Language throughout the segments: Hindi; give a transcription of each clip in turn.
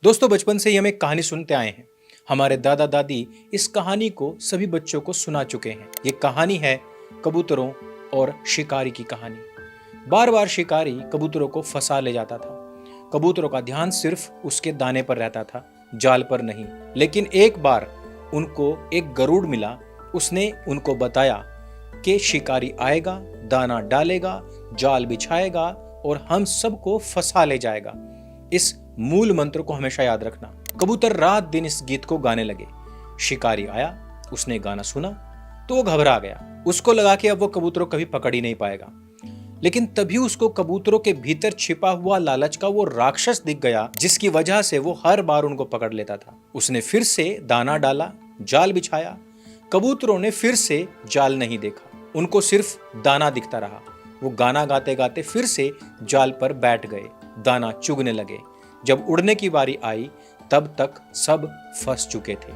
दोस्तों, बचपन से ही हम एक कहानी सुनते आए हैं। हमारे दादा दादी इस कहानी को सभी बच्चों को सुना चुके हैं। ये कहानी है कबूतरों और शिकारी की कहानी। बार बार शिकारी कबूतरों को फंसा ले जाता था। कबूतरों का ध्यान सिर्फ उसके दाने पर रहता था, जाल पर नहीं। लेकिन एक बार उनको एक गरुड़ मिला। उसने उनको बताया कि शिकारी आएगा, दाना डालेगा, जाल बिछाएगा और हम सबको फंसा ले जाएगा। इस मूल मंत्र को हमेशा याद रखना। कबूतर रात दिन इस गीत को गाने लगे। शिकारी आया, उसने गाना सुना तो वो घबरा गया। उसको लगा कि अब वो कबूतरों कभी पकड़ ही नहीं पाएगा। लेकिन तभी उसको कबूतरों के भीतर छिपा हुआ लालच का वो राक्षस दिख गया, जिसकी वजह से वो हर बार उनको पकड़ लेता था। उसने फिर से दाना डाला, जाल बिछाया। कबूतरों ने फिर से जाल नहीं देखा, उनको सिर्फ दाना दिखता रहा। वो गाना गाते गाते फिर से जाल पर बैठ गए, दाना चुगने लगे। जब उड़ने की बारी आई तब तक सब फंस चुके थे।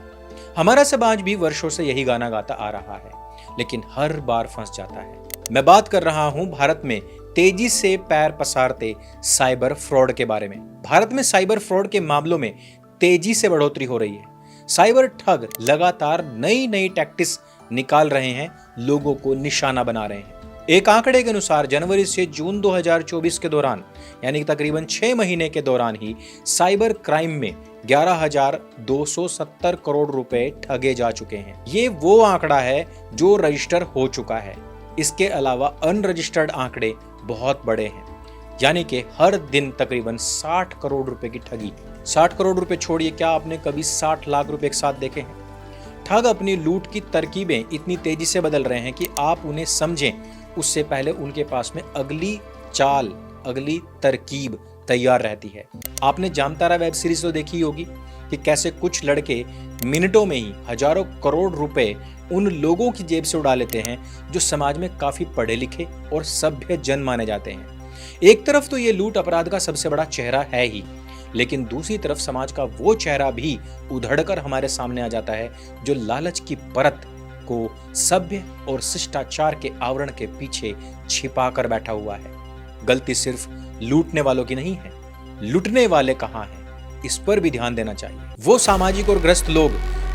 हमारा समाज भी वर्षों से यही गाना गाता आ रहा है, लेकिन हर बार फंस जाता है। मैं बात कर रहा हूं भारत में तेजी से पैर पसारते साइबर फ्रॉड के बारे में। भारत में साइबर फ्रॉड के मामलों में तेजी से बढ़ोतरी हो रही है। साइबर ठग लगातार नई नई टैक्टिक्स निकाल रहे हैं, लोगों को निशाना बना रहे हैं। एक आंकड़े के अनुसार जनवरी से जून 2024 के दौरान, यानी तकरीबन 6 महीने के दौरान ही साइबर क्राइम में 11,270 करोड़ रुपए ठगे जा चुके हैं। ये वो आंकड़ा है जो रजिस्टर हो चुका है। इसके अलावा अनरजिस्टर्ड आंकड़े बहुत बड़े हैं, यानी कि हर दिन तकरीबन 60 करोड़ रुपए की ठगी। 60 करोड़ रुपए छोड़िए, क्या आपने कभी 60 लाख रुपए एक साथ देखे हैं? ठग अपनी लूट की तरकीबें इतनी तेजी से बदल रहे हैं कि आप उन्हें समझें उससे पहले उनके पास में अगली चाल, अगली तरकीब तैयार रहती है। आपने जामतारा वेब सीरीज तो देखी होगी कि कैसे कुछ लड़के मिनटों में ही हजारों करोड़ रुपए उन लोगों की जेब से उड़ा लेते हैं जो समाज में काफी पढ़े लिखे और सभ्य जन माने जाते हैं। एक तरफ तो ये लूट अपराध का सबसे बड़ा चेहरा है ही, लेकिन दूसरी तरफ समाज का वो चेहरा भी उधड़कर हमारे सामने आ जाता है जो लालच की परत को सभ्य और शिष्टाचार के आवरण के पीछे छिपा कर बैठा हुआ है। गलती सिर्फ लूटने वालों की नहीं है, लूटने वाले कहां हैं, इस पर भी ध्यान देना चाहिए। वो सामाजिक और ग्रस्त लोग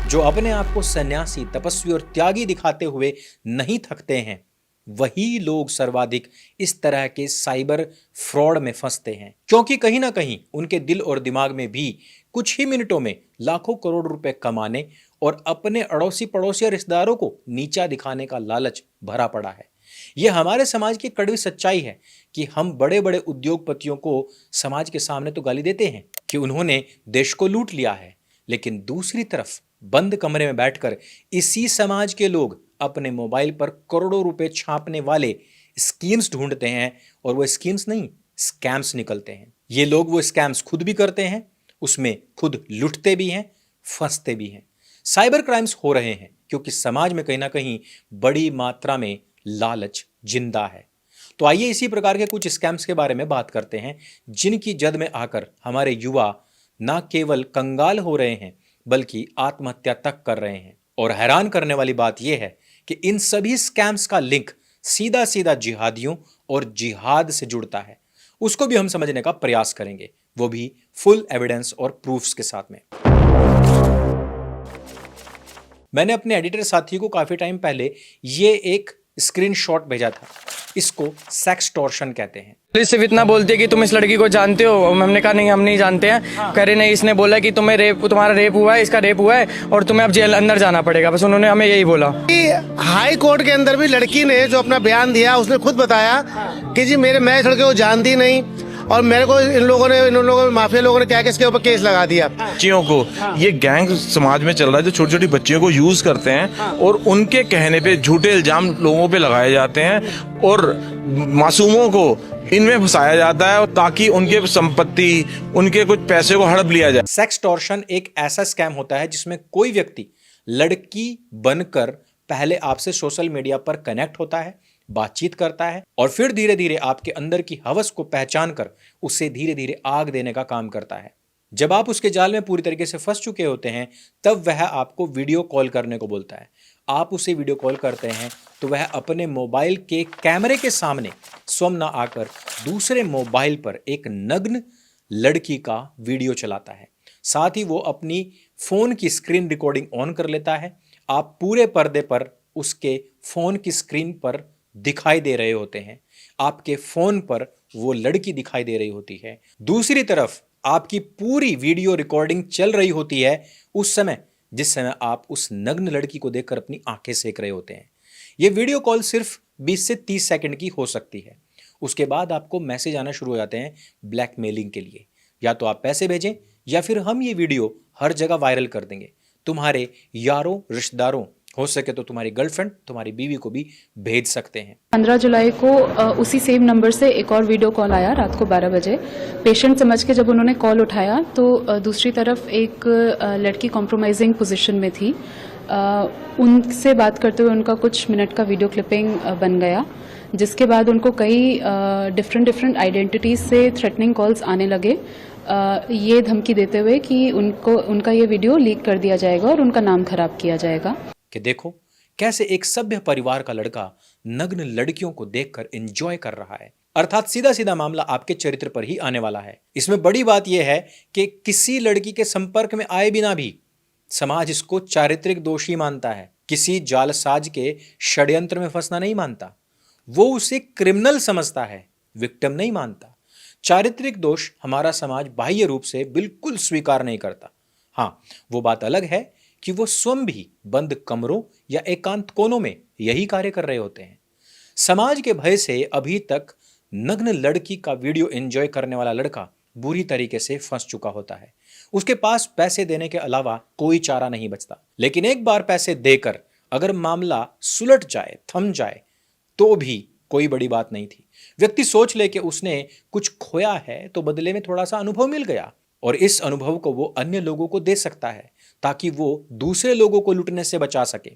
जो अपने आप को सन्यासी, तपस्वी और त्यागी दिखाते हुए नहीं थकते हैं, वही लोग सर्वाधिक इस तरह के साइबर फ्रॉड में फंसते हैं, क्योंकि कहीं ना कहीं उनके दिल और दिमाग में भी कुछ ही मिनटों में लाखों करोड़ रुपए कमाने और अपने अड़ोसी पड़ोसी और रिश्तेदारों को नीचा दिखाने का लालच भरा पड़ा है। यह हमारे समाज की कड़वी सच्चाई है कि हम बड़े बड़े उद्योगपतियों को समाज के सामने तो गाली देते हैं कि उन्होंने देश को लूट लिया है, लेकिन दूसरी तरफ बंद कमरे में बैठकर इसी समाज के लोग अपने मोबाइल पर करोड़ों रुपए छापने वाले स्कीम्स ढूंढते हैं, और वो स्कीम्स नहीं, स्कैम्स निकलते हैं। ये लोग वो स्कैम्स खुद भी करते हैं, उसमें खुद लुटते भी हैं, फंसते भी हैं। साइबर क्राइम्स हो रहे हैं क्योंकि समाज में कहीं ना कहीं बड़ी मात्रा में लालच जिंदा है। तो आइए इसी प्रकार के कुछ स्कैम्स के बारे में बात करते हैं, जिनकी जद में आकर हमारे युवा ना केवल कंगाल हो रहे हैं बल्कि आत्महत्या तक कर रहे हैं। और हैरान करने वाली बात यह है कि इन सभी स्कैम्स का लिंक सीधा सीधा जिहादियों और जिहाद से जुड़ता है। उसको भी हम समझने का प्रयास करेंगे, वो भी फुल एविडेंस और प्रूफ्स के साथ में। मैंने अपने एडिटर साथी को काफी टाइम पहले ये एक स्क्रीनशॉट भेजा था। इसको सेक्सटॉर्शन कहते हैं। पुलिस सिर्फ इतना बोलती है कि तुम इस लड़की को जानते हो। हमने कहा नहीं, हम नहीं जानते हैं। कह रहे नहीं, इसने बोला कि तुम्हारा रेप हुआ है, इसका रेप हुआ है और तुम्हें अब जेल अंदर जाना पड़ेगा। बस उन्होंने हमें यही बोला। हाई कोर्ट के अंदर भी लड़की ने जो अपना बयान दिया, उसने खुद बताया कि जी मैं इस लड़के को जानती नहीं और मेरे को इन लोगों ने माफिया लोगों ने क्या इसके ऊपर केस लगा दिया। बच्चियों को ये गैंग समाज में चल रहा है जो छोटी छोटी बच्चियों को यूज करते हैं और उनके कहने पे झूठे इल्जाम लोगों पे लगाए जाते हैं और मासूमों को इनमें फंसाया जाता है ताकि उनके संपत्ति, उनके कुछ पैसे को हड़प लिया जाए। सेक्सटॉर्शन एक ऐसा स्कैम होता है जिसमें कोई व्यक्ति लड़की बनकर पहले आपसे सोशल मीडिया पर कनेक्ट होता है, बातचीत करता है और फिर धीरे धीरे आपके अंदर की हवस को पहचान कर उसे धीरे धीरे आग देने का काम करता है। जब आप उसके जाल में पूरी तरीके से फंस चुके होते हैं, तब वह आपको वीडियो कॉल करने को बोलता है। आप उसे वीडियो कॉल करते हैं तो वह अपने मोबाइल के कैमरे के सामने स्वयं ना आकर दूसरे मोबाइल पर एक नग्न लड़की का वीडियो चलाता है। साथ ही वो अपनी फोन की स्क्रीन रिकॉर्डिंग ऑन कर लेता है। आप पूरे पर्दे पर उसके फोन की स्क्रीन पर दिखाई दे रहे होते हैं। आपके फोन पर वो लड़की दिखाई दे रही होती है। दूसरी तरफ आपकी पूरी वीडियो रिकॉर्डिंग चल रही होती है उस समय जिस समय आप उस नग्न लड़की को देखकर अपनी आंखें सेक रहे होते हैं। ये वीडियो कॉल सिर्फ 20 से 30 सेकंड की हो सकती है। उसके बाद आपको मैसेज आना शुरू हो जाते हैं ब्लैकमेलिंग के लिए। या तो आप पैसे भेजें या फिर हम ये वीडियो हर जगह वायरल कर देंगे। तुम्हारे यारों, रिश्तेदारों, हो सके तो तुम्हारी गर्लफ्रेंड, तुम्हारी बीवी को भी भेज सकते हैं। 15 जुलाई को उसी सेम नंबर से एक और वीडियो कॉल आया रात को 12 बजे। पेशेंट समझ के जब उन्होंने कॉल उठाया तो दूसरी तरफ एक लड़की कॉम्प्रोमाइजिंग पोजीशन में थी। उनसे बात करते हुए उनका कुछ मिनट का वीडियो क्लिपिंग बन गया, जिसके बाद उनको कई डिफरेंट आइडेंटिटीज से थ्रेटनिंग कॉल्स आने लगे, ये धमकी देते हुए कि उनका ये वीडियो लीक कर दिया जाएगा और उनका नाम खराब किया जाएगा। कि देखो कैसे एक सभ्य परिवार का लड़का नग्न लड़कियों को देखकर एंजॉय कर रहा है। अर्थात सीधा सीधा मामला आपके चरित्र पर ही आने वाला है। इसमें बड़ी बात यह है कि किसी लड़की के संपर्क में आए बिना भी समाज इसको चारित्रिक दोषी मानता है। किसी जालसाज के षड्यंत्र में फंसना नहीं मानता, वो उसे क्रिमिनल समझता है, विक्टिम नहीं मानता। चारित्रिक दोष हमारा समाज बाह्य रूप से बिल्कुल स्वीकार नहीं करता। हाँ, वो बात अलग है कि वो स्वयं भी बंद कमरों या एकांत कोनों में यही कार्य कर रहे होते हैं। समाज के भय से अभी तक नग्न लड़की का वीडियो एंजॉय करने वाला लड़का बुरी तरीके से फंस चुका होता है। उसके पास पैसे देने के अलावा कोई चारा नहीं बचता। लेकिन एक बार पैसे देकर अगर मामला सुलट जाए, थम जाए, तो भी कोई बड़ी बात नहीं थी। व्यक्ति सोच ले कि उसने कुछ खोया है तो बदले में थोड़ा सा अनुभव मिल गया और इस अनुभव को वो अन्य लोगों को दे सकता है ताकि वो दूसरे लोगों को लूटने से बचा सके।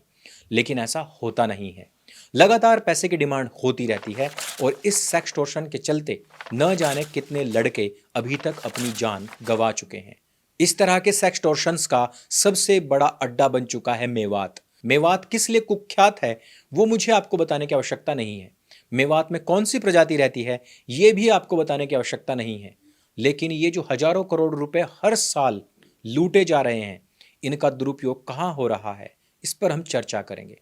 लेकिन ऐसा होता नहीं है। लगातार पैसे की डिमांड होती रहती है और इस सेक्सटॉर्शन के चलते न जाने कितने लड़के अभी तक अपनी जान गंवा चुके हैं। इस तरह के सेक्सटॉर्शंस का सबसे बड़ा अड्डा बन चुका है मेवात। मेवात किस लिए कुख्यात है वो मुझे आपको बताने की आवश्यकता नहीं है। मेवात में कौन सी प्रजाति रहती है ये भी आपको बताने की आवश्यकता नहीं है। लेकिन ये जो हजारों करोड़ रुपए हर साल लूटे जा रहे हैं, इनका दुरुपयोग कहां हो रहा है, इस पर हम चर्चा करेंगे।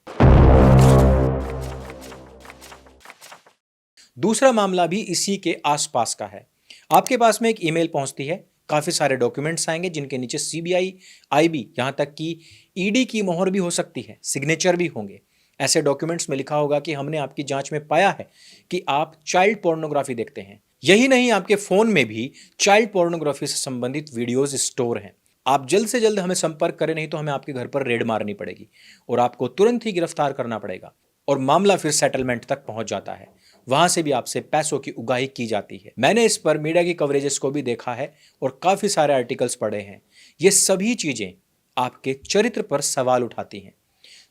दूसरा मामला भी इसी के आसपास का है। आपके पास में एक ईमेल पहुंचती है, काफी सारे डॉक्यूमेंट्स आएंगे जिनके नीचे सीबीआई, आईबी, यहां तक कि ईडी की मोहर भी हो सकती है, सिग्नेचर भी होंगे। ऐसे डॉक्यूमेंट्स में लिखा होगा कि हमने आपकी जांच में पाया है कि आप चाइल्ड पोर्नोग्राफी देखते हैं। यही नहीं, आपके फोन में भी चाइल्ड पोर्नोग्राफी से संबंधित वीडियोज स्टोर हैं। आप जल्द से जल्द हमें संपर्क करें, नहीं तो हमें आपके घर पर रेड मारनी पड़ेगी और आपको तुरंत ही गिरफ्तार करना पड़ेगा। और मामला फिर सेटलमेंट तक पहुंच जाता है। वहां से भी आपसे पैसों की उगाही की जाती है। मैंने इस पर मीडिया की कवरेजेस को भी देखा है और काफी सारे आर्टिकल्स पढ़े हैं। ये सभी चीजें आपके चरित्र पर सवाल उठाती हैं।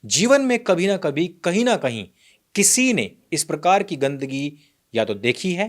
जीवन में कभी ना कभी, कहीं ना कहीं किसी ने इस प्रकार की गंदगी या तो देखी है,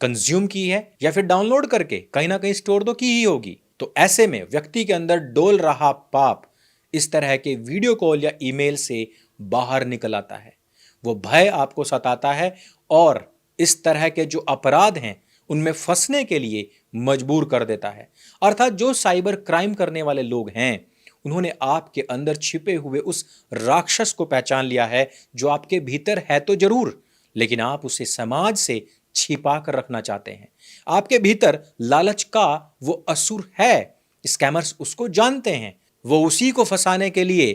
कंज्यूम की है, या फिर डाउनलोड करके कहीं ना कहीं स्टोर तो की ही होगी। तो ऐसे में व्यक्ति के अंदर डोल रहा पाप इस तरह के वीडियो कॉल या ईमेल से बाहर निकल आता है। वो भय आपको सताता है और इस तरह के जो अपराध हैं उनमें फंसने के लिए मजबूर कर देता है। अर्थात जो साइबर क्राइम करने वाले लोग हैं उन्होंने आपके अंदर छिपे हुए उस राक्षस को पहचान लिया है जो आपके भीतर है तो जरूर, लेकिन आप उसे समाज से छिपा कर रखना चाहते हैं। आपके भीतर लालच का वो असुर है, स्कैमर्स उसको जानते हैं। वो उसी को फंसाने के लिए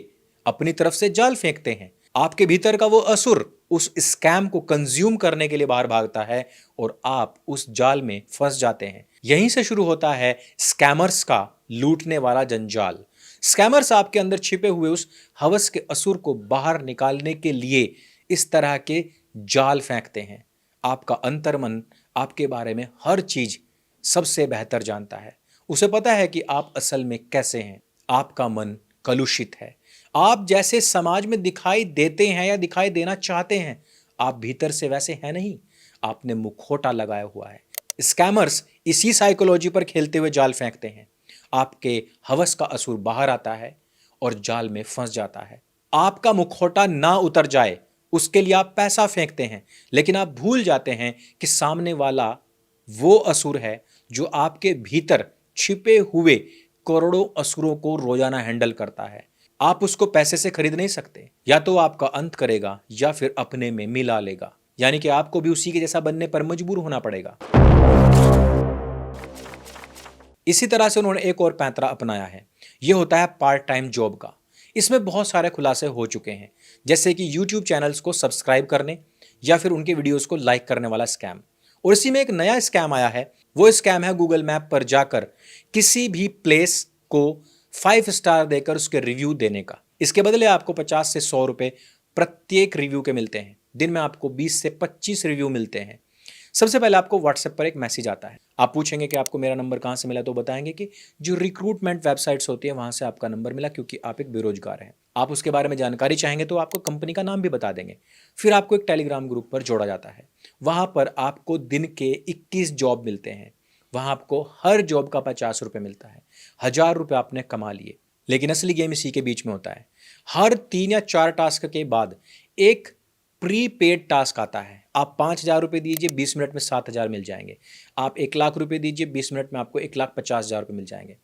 अपनी तरफ से जाल फेंकते हैं। आपके भीतर का वो असुर उस स्कैम को कंज्यूम करने के लिए बाहर भागता है और आप उस जाल में फंस जाते हैं। यहीं से शुरू होता है स्कैमर्स का लूटने वाला जंजाल। स्कैमर्स आपके अंदर छिपे हुए उस हवस के असुर को बाहर निकालने के लिए इस तरह के जाल फेंकते हैं। आपका अंतर्मन आपके बारे में हर चीज सबसे बेहतर जानता है। उसे पता है कि आप असल में कैसे हैं। आपका मन कलुषित है। आप जैसे समाज में दिखाई देते हैं या दिखाई देना चाहते हैं, आप भीतर से वैसे हैं नहीं। आपने मुखौटा लगाया हुआ है। स्कैमर्स इसी साइकोलॉजी पर खेलते हुए जाल फेंकते हैं। आपके हवस का असुर बाहर आता है और जाल में फंस जाता है। आपका मुखौटा ना उतर जाए उसके लिए आप पैसा फेंकते हैं, लेकिन आप भूल जाते हैं कि सामने वाला वो असुर है जो आपके भीतर छिपे हुए करोड़ों असुरों को रोजाना हैंडल करता है। आप उसको पैसे से खरीद नहीं सकते, या तो आपका अंत करेगा या फिर अपने में मिला लेगा, यानी कि आपको भी उसी के जैसा बनने पर मजबूर होना पड़ेगा। इसी तरह से उन्होंने एक और पैंतरा अपनाया है, यह होता है पार्ट टाइम जॉब का। इसमें बहुत सारे खुलासे हो चुके हैं, जैसे कि यूट्यूब चैनल्स को सब्सक्राइब करने या फिर उनके वीडियोस को लाइक करने वाला स्कैम। और इसी में एक नया स्कैम आया है, वो स्कैम है गूगल मैप पर जाकर किसी भी प्लेस को 5 स्टार देकर उसके रिव्यू देने का। इसके बदले आपको 50 से 100 रुपए प्रत्येक रिव्यू के मिलते हैं। दिन में आपको 20 से 25 रिव्यू मिलते हैं। सबसे पहले आपको व्हाट्सएप पर एक मैसेज आता है। आप पूछेंगे कि आपको मेरा नंबर कहाँ से मिला, तो बताएंगे कि जो रिक्रूटमेंट वेबसाइट्स होती है वहां से आपका नंबर मिला, क्योंकि आप एक बेरोजगार हैं। आप उसके बारे में जानकारी चाहेंगे तो आपको कंपनी का नाम भी बता देंगे। फिर आपको एक टेलीग्राम ग्रुप पर जोड़ा जाता है। वहां पर आपको दिन के 21 जॉब मिलते हैं। वहां आपको हर जॉब का 50 रुपये मिलता है। 1000 रुपये आपने कमा लिए। लेकिन असली गेम इसी के बीच में होता है। हर 3 या 4 टास्क के बाद एक प्री पेड टास्क आता है। आप 5000 रुपये दीजिए, 20 मिनट में 7000 मिल जाएंगे। आप 1 लाख रुपये दीजिए, 20 मिनट में आपको 1,50,000 रुपये मिल जाएंगे।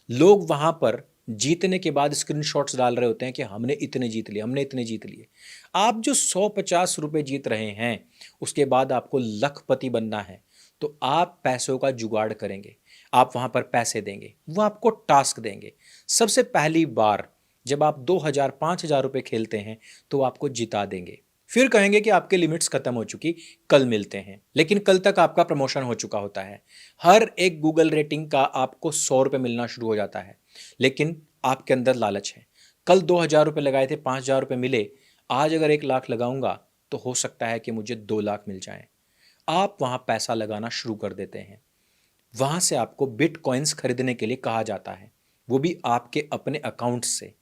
लोग वहां पर जीतने के बाद स्क्रीनशॉट्स डाल रहे होते हैं कि हमने इतने जीत लिए, हमने इतने जीत लिए। आप जो 150 रुपये जीत रहे हैं, उसके बाद आपको लखपति बनना है, तो आप पैसों का जुगाड़ करेंगे। आप वहां पर पैसे देंगे, वो आपको टास्क देंगे। सबसे पहली बार जब आप 2000 5000 रुपये खेलते हैं तो आपको जिता देंगे। फिर कहेंगे कि आपके लिमिट्स खत्म हो चुकी, कल मिलते हैं। लेकिन कल तक आपका प्रमोशन हो चुका होता है। हर एक गूगल रेटिंग का आपको 100 रुपये मिलना शुरू हो जाता है। लेकिन आपके अंदर लालच है। कल 2000 रुपये लगाए थे, 5000 रुपये मिले। आज अगर 1 लाख लगाऊंगा तो हो सकता है कि मुझे 2 लाख मिल जाए। आप वहां पैसा लगाना शुरू कर देते हैं। वहां से आपको बिटकॉइंस खरीदने के लिए कहा जाता है, वो भी आपके अपने अकाउंट से।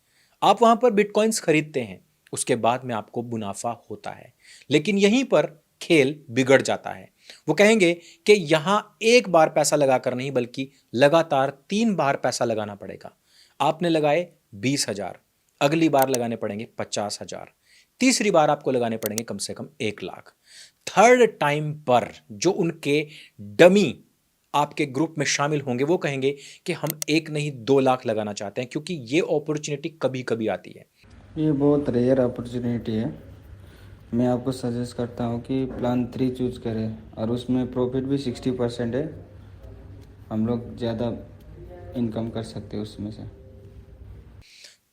आप वहां पर बिटकॉइंस खरीदते हैं, उसके बाद में आपको मुनाफा होता है। लेकिन यहीं पर खेल बिगड़ जाता है। वो कहेंगे कि यहां एक बार पैसा लगाकर नहीं, बल्कि लगातार 3 बार पैसा लगाना पड़ेगा। आपने लगाए 20,000, अगली बार लगाने पड़ेंगे 50,000, तीसरी बार आपको लगाने पड़ेंगे कम से कम 1 लाख। थर्ड टाइम पर जो उनके डमी आपके ग्रुप में शामिल होंगे, वो कहेंगे कि हम 1 नहीं 2 लाख लगाना चाहते हैं, क्योंकि ये अपॉर्चुनिटी कभी कभी आती है। ये बहुत रेयर अपॉर्चुनिटी है। मैं आपको सजेस्ट करता हूँ कि प्लान 3 चूज़ करें, और उसमें प्रॉफिट भी 60% है। हम लोग ज़्यादा इनकम कर सकते हैं उसमें से।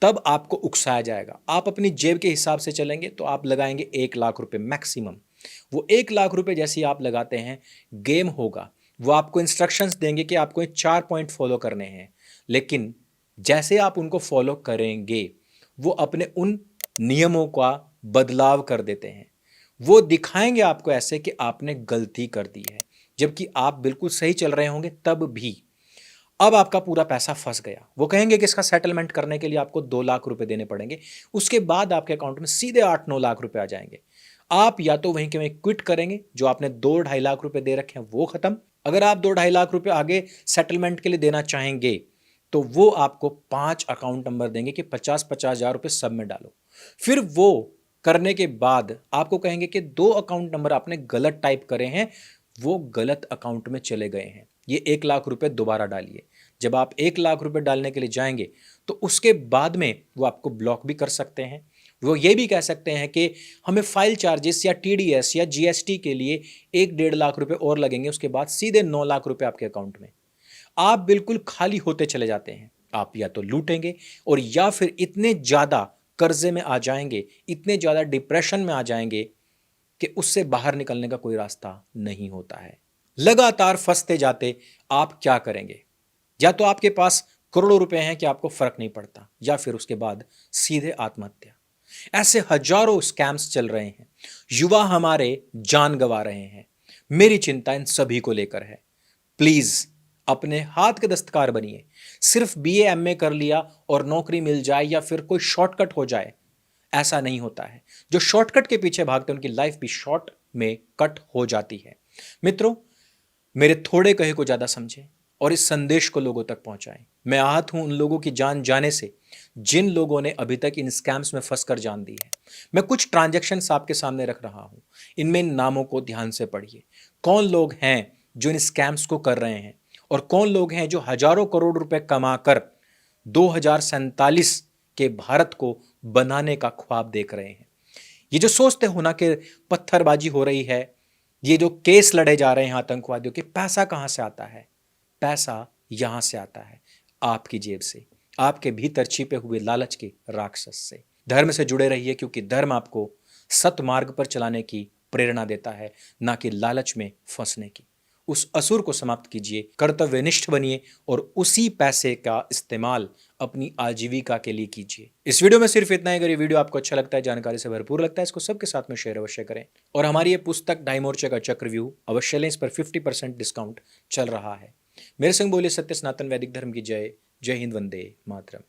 तब आपको उकसाया जाएगा। आप अपनी जेब के हिसाब से चलेंगे तो आप लगाएंगे 1 लाख रुपए मैक्सिमम। वो 1 लाख रुपए जैसे ही आप लगाते हैं, गेम होगा। वो आपको इंस्ट्रक्शंस देंगे कि आपको ये 4 पॉइंट फॉलो करने हैं। लेकिन जैसे आप उनको फॉलो करेंगे, वो अपने उन नियमों का बदलाव कर देते हैं। वो दिखाएंगे आपको ऐसे कि आपने गलती कर दी है, जबकि आप बिल्कुल सही चल रहे होंगे तब भी। अब आपका पूरा पैसा फंस गया। वो कहेंगे कि इसका सेटलमेंट करने के लिए आपको 2 लाख रुपए देने पड़ेंगे। उसके बाद आपके अकाउंट में सीधे 8-9 लाख रुपए आ जाएंगे। आप या तो वहीं के वहीं क्विट करेंगे, जो आपने 2-2.5 लाख रुपए दे रखे हैं वो खत्म। अगर आप 2-2.5 लाख रुपए आगे सेटलमेंट के लिए देना चाहेंगे, तो वो आपको 5 अकाउंट नंबर देंगे कि 50-50 हजार रुपए सब में डालो। फिर वो करने के बाद आपको कहेंगे कि 2 अकाउंट नंबर आपने गलत टाइप करे हैं, वो गलत अकाउंट में चले गए हैं। ये 1 लाख रुपए दोबारा डालिए। जब आप 1 लाख रुपए डालने के लिए जाएंगे, तो उसके बाद में वो आपको ब्लॉक भी कर सकते हैं। वो ये भी कह सकते हैं कि हमें फाइल चार्जेस या TDS या GST के लिए 1-1.5 लाख रुपए और लगेंगे। उसके बाद सीधे 9 लाख रुपए आपके अकाउंट में। आप बिल्कुल खाली होते चले जाते हैं। आप या तो लूटेंगे, और या फिर इतने ज्यादा कर्जे में आ जाएंगे, इतने ज्यादा डिप्रेशन में आ जाएंगे कि उससे बाहर निकलने का कोई रास्ता नहीं होता है। लगातार फंसते जाते आप क्या करेंगे? या तो आपके पास करोड़ों रुपए हैं कि आपको फर्क नहीं पड़ता, या फिर उसके बाद सीधे आत्महत्या। ऐसे हजारों स्कैम्स चल रहे हैं। युवा हमारे जान गंवा रहे हैं। मेरी चिंता इन सभी को लेकर है। प्लीज अपने हाथ के दस्तकार बनिए। सिर्फ BA MA कर लिया और नौकरी मिल जाए, या फिर कोई शॉर्टकट हो जाए, ऐसा नहीं होता है। जो शॉर्टकट के पीछे भागते हैं, उनकी लाइफ भी शॉर्ट में कट हो जाती है। मित्रों, मेरे थोड़े कहे को ज्यादा समझें और इस संदेश को लोगों तक पहुंचाएं। मैं आहत हूं उन लोगों की जान जाने से जिन लोगों ने अभी तक इन स्कैम्स में फंसकर जान दी है। मैं कुछ ट्रांजैक्शंस आपके सामने रख रहा हूं। इनमें इन नामों को ध्यान से पढ़िए। कौन लोग हैं जो इन स्कैम्स को कर रहे हैं, और कौन लोग हैं जो हजारों करोड़ रुपए कमाकर 2047 के भारत को बनाने का ख्वाब देख रहे हैं। ये जो सोचते हो ना कि पत्थरबाजी हो रही है, ये जो केस लड़े जा रहे हैं आतंकवादियों के, पैसा कहां से आता है? पैसा यहां से आता है, आपकी जेब से, आपके भीतर छिपे हुए लालच के राक्षस से। धर्म से जुड़े रहिए, क्योंकि धर्म आपको सतमार्ग पर चलाने की प्रेरणा देता है, ना कि लालच में फंसने की। उस असुर को समाप्त कीजिए, कर्तव्यनिष्ठ बनिए और उसी पैसे का इस्तेमाल अपनी आजीविका के लिए कीजिए। इस वीडियो में सिर्फ इतना ही। अगर ये वीडियो आपको अच्छा लगता है, जानकारी से भरपूर लगता है, इसको सबके साथ में शेयर अवश्य करें। और हमारी ये पुस्तक ढाई मोर्चे का चक्रव्यूह अवश्य लें, इस पर 50% डिस्काउंट चल रहा है। मेरे संग बोले सत्य सनातन वैदिक धर्म की जय। जय हिंद, वंदे मातरम।